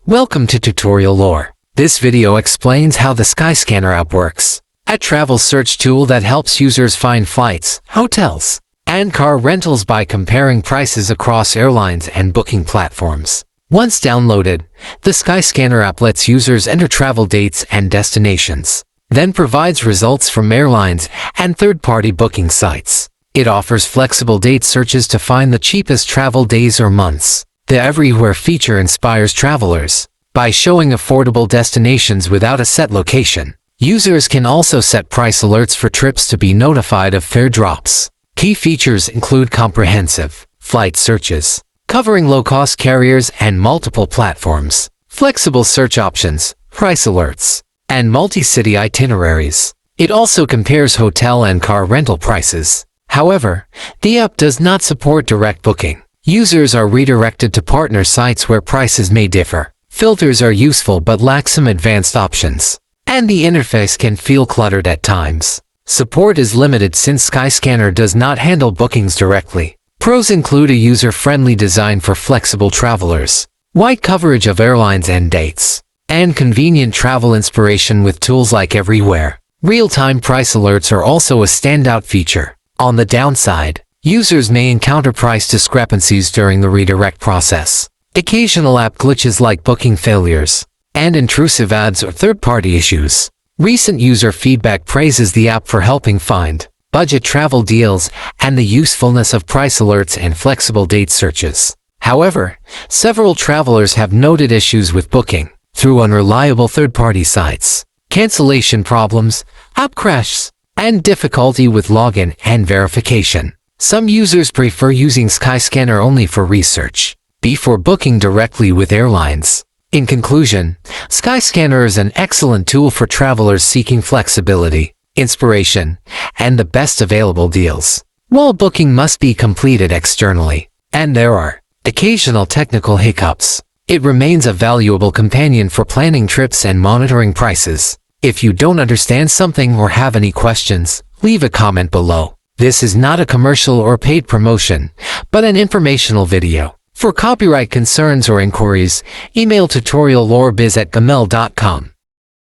Welcome to Tutorial Lore. This video explains how the Skyscanner app works, a travel search tool that helps users find flights, hotels, and car rentals by comparing prices across airlines and booking platforms. Once downloaded, the Skyscanner app lets users enter travel dates and destinations, then provides results from airlines and third-party booking sites. It offers flexible date searches to find the cheapest travel days or months. The Everywhere feature inspires travelers. By showing affordable destinations without a set location, users can also set price alerts for trips to be notified of fare drops. Key features include comprehensive flight searches, covering low-cost carriers and multiple platforms, flexible search options, price alerts, and multi-city itineraries. It also compares hotel and car rental prices. However, the app does not support direct booking. Users are redirected to partner sites where prices may differ. Filters are useful but lack some advanced options, and the interface can feel cluttered at times. Support is limited since Skyscanner does not handle bookings directly. Pros include a user-friendly design for flexible travelers, wide coverage of airlines and dates, and convenient travel inspiration with tools like Everywhere. Real-time price alerts are also a standout feature. On the downside, users may encounter price discrepancies during the redirect process. Occasional app glitches like booking failures, and intrusive ads or third-party issues. Recent user feedback praises the app for helping find budget travel deals and the usefulness of price alerts and flexible date searches. However, several travelers have noted issues with booking through unreliable third-party sites, cancellation problems, app crashes, and difficulty with login and verification. Some users prefer using Skyscanner only for research, before booking directly with airlines. In conclusion, Skyscanner is an excellent tool for travelers seeking flexibility, inspiration, and the best available deals. While booking must be completed externally, and there are occasional technical hiccups, it remains a valuable companion for planning trips and monitoring prices. If you don't understand something or have any questions, leave a comment below. This is not a commercial or paid promotion, but an informational video. For copyright concerns or inquiries, email tutoriallorebiz@gmail.com.